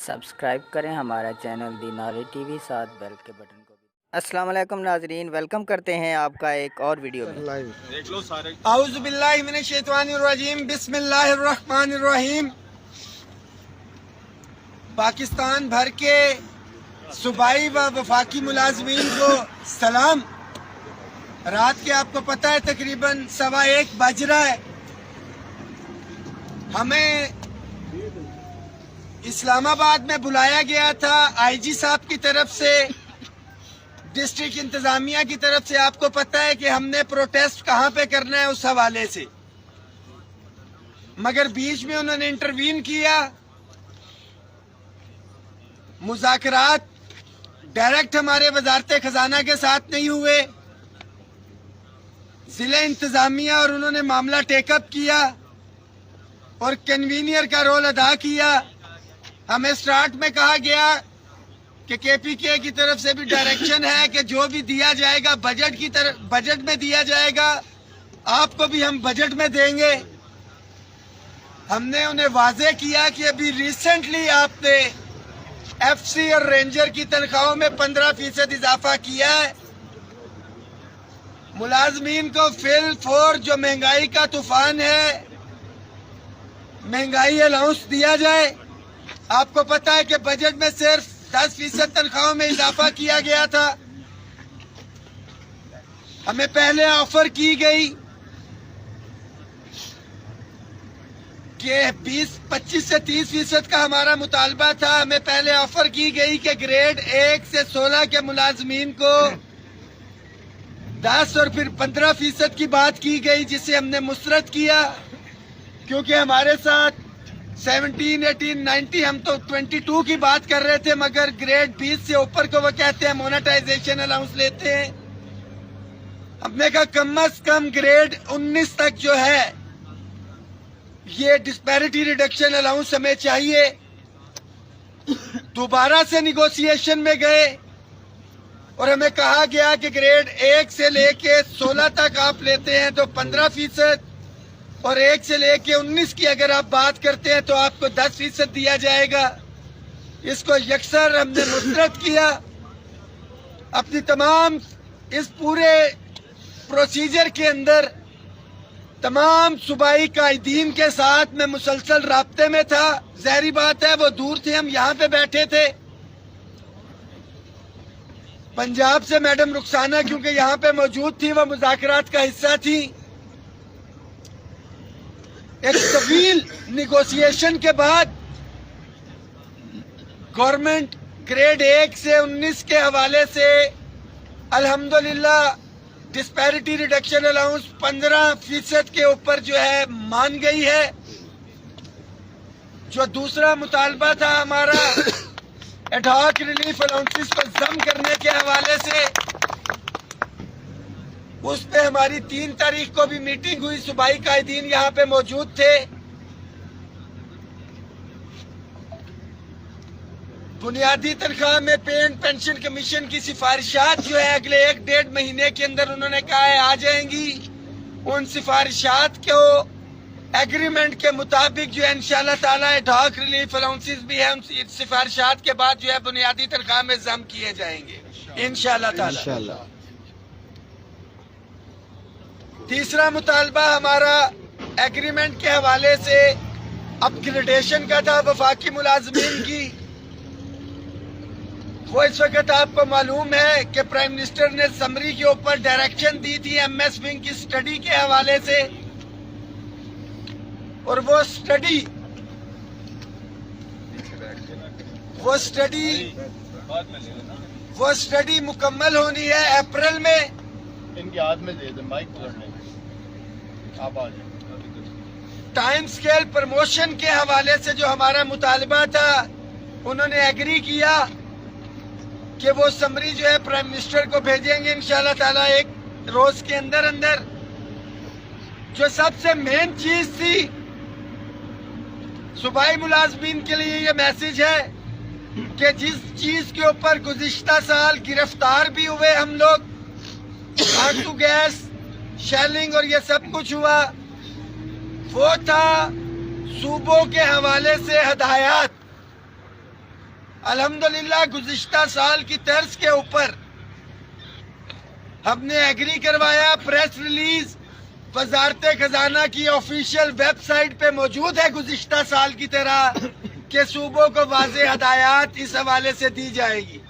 Subscribe کریں ہمارا channel دیناری T V, ساتھ بیل کے بٹن کو بھی۔ السلام علیکم ناظرین، ویلکم کرتے ہیں آپ کا ایک اور ویڈیو میں۔ اعوذ باللہ من الشیطان الرجیم، بسم اللہ الرحمن الرحیم۔ پاکستان بھر کے صوبائی و وفاقی ملازمین کو سلام۔ رات کے آپ کو پتہ ہے تقریباً 1:15 بج رہا ہے۔ ہمیں اسلام آباد میں بلایا گیا تھا آئی جی صاحب کی طرف سے، ڈسٹرکٹ انتظامیہ کی طرف سے۔ آپ کو پتہ ہے کہ ہم نے پروٹیسٹ کہاں پہ کرنا ہے اس حوالے سے، مگر بیچ میں انہوں نے انٹروین کیا۔ مذاکرات ڈائریکٹ ہمارے وزارت خزانہ کے ساتھ نہیں ہوئے، ضلع انتظامیہ اور انہوں نے معاملہ ٹیک اپ کیا اور کنوینئر کا رول ادا کیا۔ ہمیں سٹارٹ میں کہا گیا کہ کے پی کے کی طرف سے بھی ڈائریکشن ہے کہ جو بھی دیا جائے گا بجٹ میں دیا جائے گا، آپ کو بھی ہم بجٹ میں دیں گے۔ ہم نے انہیں واضح کیا کہ ابھی ریسنٹلی آپ نے ایف سی اور رینجر کی تنخواہوں میں 15% اضافہ کیا ہے۔ ملازمین کو فل فور جو مہنگائی کا طوفان ہے، مہنگائی الاؤنس دیا جائے۔ آپ کو پتہ ہے کہ بجٹ میں صرف 10% تنخواہوں میں اضافہ کیا گیا تھا۔ ہمیں پہلے آفر کی گئی کہ 25 سے 30% کا ہمارا مطالبہ تھا۔ ہمیں پہلے آفر کی گئی کہ گریڈ 1 سے 16 کے ملازمین کو 10 اور پھر 15% کی بات کی گئی، جسے ہم نے مسترد کیا، کیونکہ ہمارے ساتھ 17، 18، 19 ہم تو 22 کی بات کر رہے تھے، مگر گریڈ 20 سے اوپر کو وہ کہتے ہیں مونیٹائزیشن الاؤنس لیتے ہیں۔ ہم نے کہا کم از کم گریڈ 19 تک جو ہے یہ ڈسپیرٹی ریڈکشن الاؤنس ہمیں چاہیے۔ دوبارہ سے نیگوسیشن میں گئے اور ہمیں کہا گیا کہ گریڈ 1 سے لے کے 16 تک آپ لیتے ہیں تو 15%، اور 1 سے لے کے 19 کی اگر آپ بات کرتے ہیں تو آپ کو 10% دیا جائے گا۔ اس کو یکسر ہم نے مسترد کیا۔ اپنی تمام اس پورے پروسیجر کے اندر تمام صوبائی قائدین کے ساتھ میں مسلسل رابطے میں تھا۔ ظاہری بات ہے وہ دور تھے، ہم یہاں پہ بیٹھے تھے۔ پنجاب سے میڈم رخسانہ کیونکہ یہاں پہ موجود تھی، وہ مذاکرات کا حصہ تھی۔ ایک طویل نیگوسیشن کے بعد گورنمنٹ گریڈ 1 سے 19 کے حوالے سے الحمدللہ ڈسپیرٹی ریڈکشن الاؤنس 15% کے اوپر جو ہے مان گئی ہے۔ جو دوسرا مطالبہ تھا ہمارا ایڈ-ہاک ریلیف الاؤنسز کو ضم کرنے کے حوالے سے، اس پہ ہماری 3 تاریخ کو بھی میٹنگ ہوئی، صوبائی قائدین یہاں پہ موجود تھے۔ بنیادی تنخواہ میں پے اینڈ پینشن کمیشن کی سفارشات جو ہے اگلے 1-1.5 مہینے کے اندر انہوں نے کہا ہے آ جائیں گی۔ ان سفارشات کو ایگریمنٹ کے مطابق جو ہے انشاءاللہ تعالیٰ ایڈ-ہاک ریلیف الاؤنسز بھی ہیں، ان سفارشات کے بعد جو ہے بنیادی تنخواہ میں ضم کیے جائیں گے انشاءاللہ تعالیٰ۔ تیسرا مطالبہ ہمارا ایگریمنٹ کے حوالے سے اپ گریڈیشن کا تھا وفاقی ملازمین کی۔ وہ اس وقت آپ کو معلوم ہے کہ پرائم منسٹر نے سمری کے اوپر ڈائریکشن دی تھی ایم ایس ونگ کی سٹڈی کے حوالے سے، اور وہ سٹڈی مکمل ہونی ہے اپریل میں۔ ان کے ہاتھ میں دے دیں مائک پکڑنے آپ آ جائیں۔ ٹائم سکیل پروموشن کے حوالے سے جو ہمارا مطالبہ تھا انہوں نے ایگری کیا کہ وہ سمری جو ہے پرائم منسٹر کو بھیجیں گے انشاءاللہ تعالیٰ 1 روز کے اندر۔ جو سب سے مین چیز تھی صوبائی ملازمین کے لیے یہ میسج ہے کہ جس چیز کے اوپر گزشتہ سال گرفتار بھی ہوئے ہم لوگ، آٹو گیس شیلنگ اور یہ سب کچھ ہوا، وہ تھا صوبوں کے حوالے سے ہدایات अल्हम्दुलिल्लाह गुज़िश्ता साल की तर्ज के ऊपर हमने एग्री करवाया। प्रेस रिलीज वजारत खजाना की ऑफिशियल वेबसाइट पे मौजूद है गुज़िश्ता साल की तरह कि सूबों को वाज़ेह हदायत इस हवाले से दी जाएगी।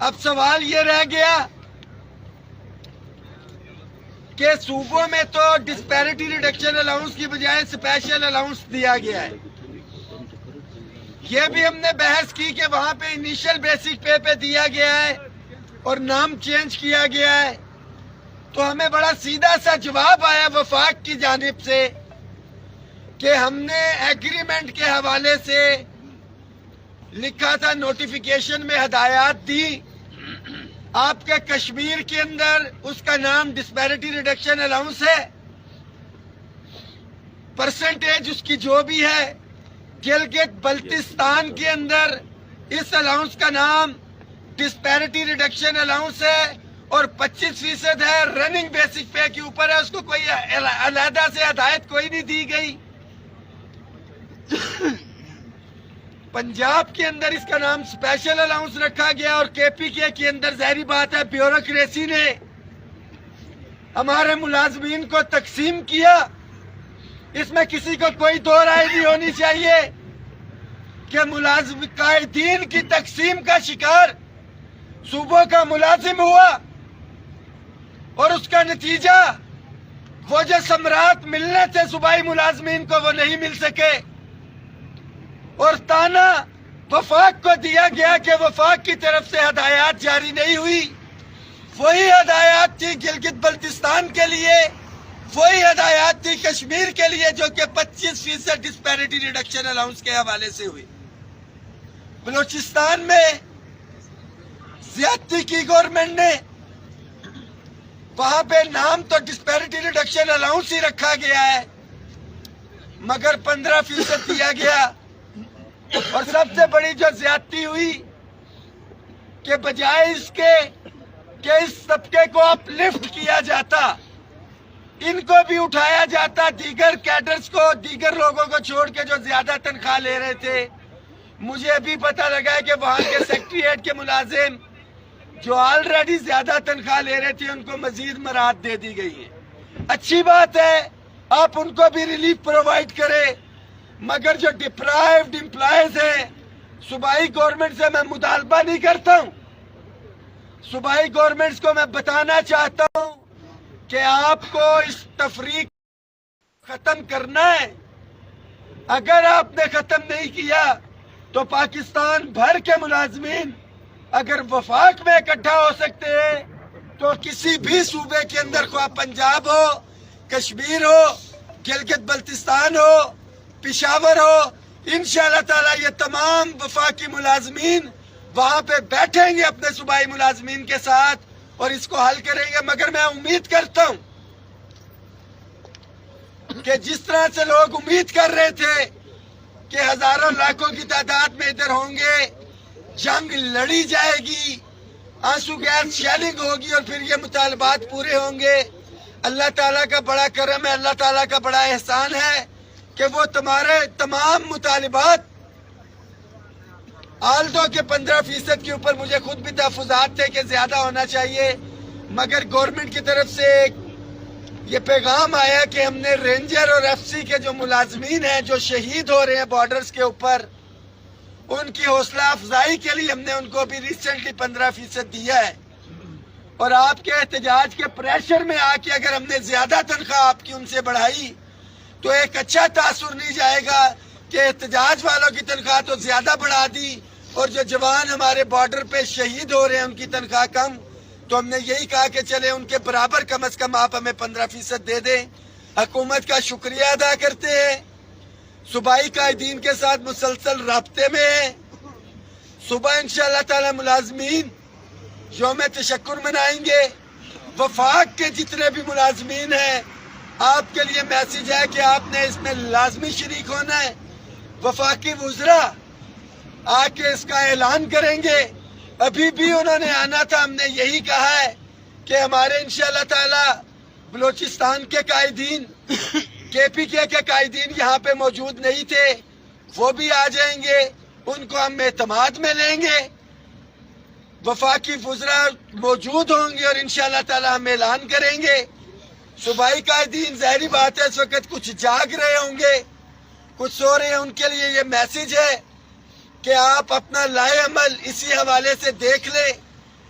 अब सवाल ये रह गया कि सूबों में तो डिस्पैरिटी रिडक्शन अलाउंस की बजाय स्पेशल अलाउंस दिया गया है। ये भी हमने बहस की कि वहां पे इनिशियल बेसिक पे दिया गया है और नाम चेंज किया गया है। तो हमें बड़ा सीधा सा जवाब आया वफाक की जानिब से कि हमने एग्रीमेंट के हवाले से लिखा था, नोटिफिकेशन में हदायत दी। आपके कश्मीर के अंदर उसका नाम डिस्पैरिटी रिडक्शन अलाउंस है, परसेंटेज उसकी जो भी है। गिलगित बल्तिस्तान के अंदर इस अलाउंस का नाम डिस्पैरिटी रिडक्शन अलाउंस है और 25% है, रनिंग बेसिक पे के ऊपर है। उसको कोई अलहदा से हदायत कोई नहीं दी गई। पंजाब के अंदर इसका नाम स्पेशल अलाउंस रखा गया और केपीके के अंदर जाहिर बात है ब्यूरोक्रेसी ने हमारे मुलाजमीन को तकसीम किया। इसमें किसी को कोई दो राय नहीं होनी चाहिए कि मुलाजिम कायदीन की तकसीम का शिकार सूबों का मुलाजिम हुआ और उसका नतीजा वो जो सम्राट मिलने थे सूबाई मुलाजमीन को वो नहीं मिल सके और ताना वफाक को दिया गया कि वफाक की तरफ से हदायत जारी नहीं हुई। वही हदायत थी गिलगित बल्तिस्तान के लिए, वही हदायत थी कश्मीर के लिए जो कि 25% डिस्पैरिटी रिडक्शन अलाउंस के हवाले से हुई। बलूचिस्तान में ज्यादती की गवर्नमेंट ने, वहां पे नाम तो डिस्पैरिटी रिडक्शन अलाउंस ही रखा गया है मगर 15% दिया गया। और सबसे बड़ी जो ज्यादती हुई कि बजाय इसके कि इस तबके को अपलिफ्ट किया जाता, इनको भी उठाया जाता, दीगर कैडर्स को, दीगर लोगों को छोड़ के जो ज्यादा तनख्वाह ले रहे थे। मुझे अभी पता लगा है कि वहां के सेक्रेटरीट के मुलाजिम जो ऑलरेडी ज्यादा तनख्वाह ले रहे थे उनको मजीद मराहत दे दी गई है। अच्छी बात है, आप उनको भी रिलीफ प्रोवाइड करें, मगर जो डिप्राइव्ड एम्प्लॉयज है, सूबाई गवर्नमेंट से मैं मुतालबा नहीं करता हूँ। सूबाई गवर्नमेंट्स को मैं बताना चाहता हूँ कि आपको इस तफरीक खत्म करना है। अगर आपने खत्म नहीं किया तो पाकिस्तान भर के मुलाजमीन अगर वफाक में इकट्ठा हो सकते हैं तो किसी भी सूबे के अंदर, ख्वाह पंजाब हो, कश्मीर हो, गिलगित बल्तिस्तान हो, पिशावर हो, इंशाअल्लाह ताला ये तमाम वफाकी मुलाजमीन वहां पे बैठेंगे अपने सूबाई मुलाजमीन के साथ और इसको हल करेंगे। मगर मैं उम्मीद करता हूं कि जिस तरह से लोग उम्मीद कर रहे थे कि हजारों लाखों की तादाद में इधर होंगे, जंग लड़ी जाएगी, आंसू गैस शेलिंग होगी और फिर ये मुतालबात पूरे होंगे। अल्लाह ताला का बड़ा करम है, अल्लाह ताला का बड़ा एहसान है कि वो तुम्हारे तमाम मुतालिबात, आल्दो के 15% के ऊपर मुझे खुद भी तहफुजात थे कि ज्यादा होना चाहिए, मगर गवर्नमेंट की तरफ से ये पैगाम आया कि हमने रेंजर और एफसी के जो मुलाजमीन हैं जो शहीद हो रहे हैं बॉर्डर्स के ऊपर, उनकी हौसला अफजाई के लिए हमने उनको भी रिसेंटली 15% दिया है। और आपके एहतजाज के प्रेशर में आके अगर हमने ज्यादा तनख्वाह आपकी उनसे बढ़ाई तो एक अच्छा तासुर नहीं जाएगा कि एहतजाज वालों की तनख्वाह तो ज्यादा बढ़ा दी और जो जवान हमारे बॉर्डर पे शहीद हो रहे हैं उनकी तनख्वाह कम। तो हमने यही कहा कि चले उनके बराबर कम से कम आप हमें 15% दे दें। हुकूमत का शुक्रिया अदा करते हैं, सूबाई कायदीन के साथ मुसलसल राब्ते में है। सुबह इंशाअल्लाह ताला मुलाजमीन यौम तशक्कुर मनाएंगे। वफाक के जितने भी मुलाजमीन हैं, आपके लिए मैसेज है कि आपने इसमें लाजमी शरीक होना है। वफाकी वुज़रा आके इसका ऐलान करेंगे। अभी भी उन्होंने आना था, हमने यही कहा है कि हमारे इंशाअल्लाह ताला बलूचिस्तान के कायदीन, केपीके के कायदीन यहाँ पे मौजूद नहीं थे, वो भी आ जाएंगे। उनको हम एतमाद में लेंगे। वफाकी वुज़रा मौजूद होंगे और इंशाअल्लाह ताला हम ऐलान करेंगे। सूबाई कायदीन ज़ाहिरी बात है इस वक्त कुछ जाग रहे होंगे, कुछ सो रहे हैं, उनके लिए ये मैसेज है कि आप अपना लाए अमल इसी हवाले से देख लें,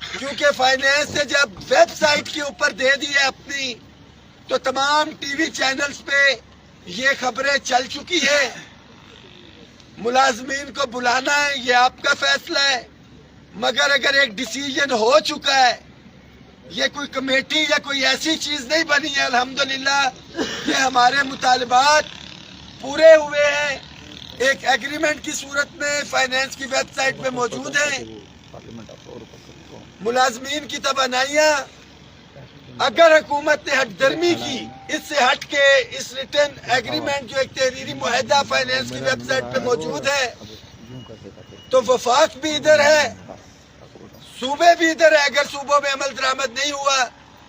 क्योंकि फाइनेंस ने जब वेबसाइट के ऊपर दे दी है अपनी, तो तमाम टीवी चैनल्स पे ये खबरें चल चुकी है। मुलाजमीन को बुलाना है ये आपका फैसला है, मगर अगर एक डिसीजन हो चुका है, ये कोई कमेटी या कोई ऐसी चीज नहीं बनी है, अल्हम्दुलिल्लाह ये हमारे मुतालबात पूरे हुए हैं, एक एग्रीमेंट की सूरत में फाइनेंस की वेबसाइट पे मौजूद है। मुलाजमीन की तवानाइयाँ अगर हुकूमत ने हटदर्मी की, इससे हट के इस रिटर्न एग्रीमेंट जो एक तहरीरी मुआहदा फाइनेंस की वेबसाइट पे मौजूद है, तो वफाक भी इधर है, सूबे भी इधर है। अगर सूबों में अमल दरामद नहीं हुआ,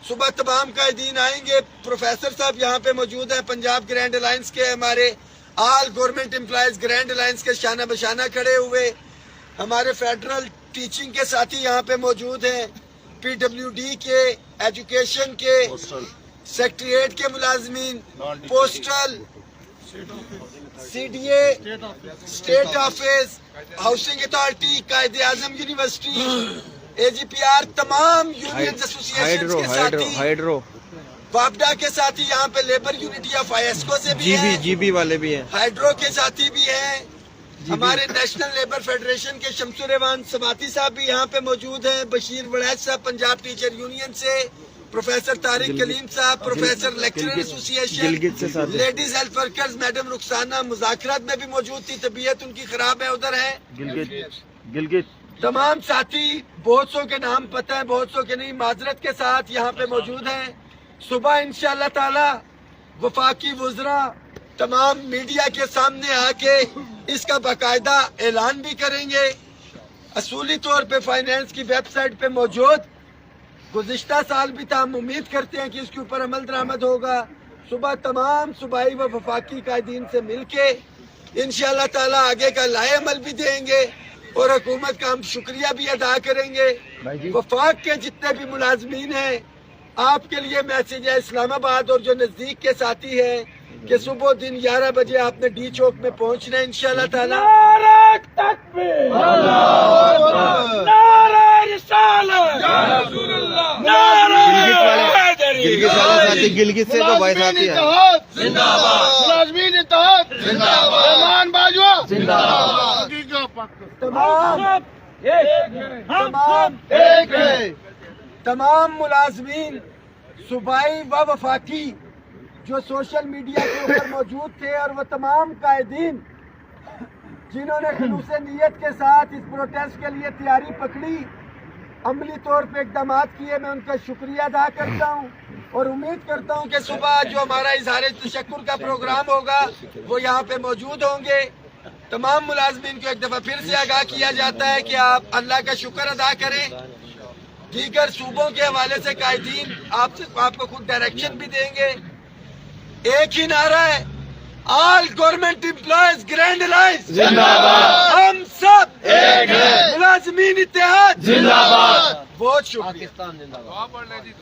सुबह तमाम कायदीन आएंगे। प्रोफेसर साहब यहाँ पे मौजूद हैं, पंजाब ग्रैंड अलायंस के, हमारे all government employees grand alliance के शाना बशाना खड़े हुए, हमारे फेडरल टीचिंग के साथी यहाँ पे मौजूद हैं, PWD के, एजुकेशन के, सेक्रेटरीट के मुलाजमीन, postal, CDA, state office, housing authority, Quaid Azam university, AGPR, तमाम यूनियन एसोसिएशन के साथी, वापडा के साथी, यहाँ पे लेबर यूनिटी ऑफ ISCO से भी हैं, जीबी वाले भी हैं, हाइड्रो के साथी भी हैं, हमारे नेशनल लेबर फेडरेशन के शमसुर रहमान समाती साहब भी यहाँ पे मौजूद हैं, बशीर वड़ैच साहब पंजाब टीचर यूनियन से, प्रोफेसर तारिक कलीम साहब, professor lecturer association, ladies health workers madam Rukhsana मुज़ाकरात में भी मौजूद थी, तबीयत उनकी खराब है, उधर है। गिलगित तमाम साथी, बहुत सौ के नाम पता है, बहुत सौ के नहीं, माजरत के साथ यहाँ पे मौजूद हैं। सुबह इंशाअल्लाह ताला वफाकी वुज़रा तमाम मीडिया के सामने आके इसका बाकायदा ऐलान भी करेंगे। असूली तौर पे फाइनेंस की वेबसाइट पे मौजूद, गुज़िश्ता साल भी था, हम उम्मीद करते हैं कि इसके ऊपर अमल दरामद होगा। सुबह तमाम सूबाई व वफाकी कायदीन से मिलके इंशाअल्लाह ताला आगे का लाए अमल भी देंगे और हुकूमत का हम शुक्रिया भी अदा करेंगे। वफाक के जितने भी मुलाजमीन हैं, आपके लिए मैसेज है, इस्लामाबाद और जो नजदीक के साथी हैं, कि सुबह दिन 11 बजे आपने डी चौक में पहुंचना है इंशाअल्लाह ताला। गिलगित से तो भाई साथी है, तमाम मुलाजमीन सूबाई व वफाकी जो सोशल मीडिया के ऊपर मौजूद थे, और वो तमाम कायदीन जिन्होंने खुलूस नियत के साथ इस प्रोटेस्ट के लिए तैयारी पकड़ी, अमली तौर पे इक़दाम किए, मैं उनका शुक्रिया अदा करता हूँ और उम्मीद करता हूँ कि सुबह जो हमारा इज़हार तशक्कुर का प्रोग्राम होगा वो यहाँ पे मौजूद होंगे। तमाम मुलाजमीन को एक दफ़ा फिर से आगाह किया जाता है कि आप अल्लाह का शुक्र अदा करें। दीगर सूबों के हवाले से कायदीन आपको खुद डायरेक्शन भी देंगे। एक ही नारा है, all government employees grand alliance जिंदाबाद, हम सब एक हैं, मुलाजमीन इत्तेहाद जिंदाबाद। बहुत शुक्रिया।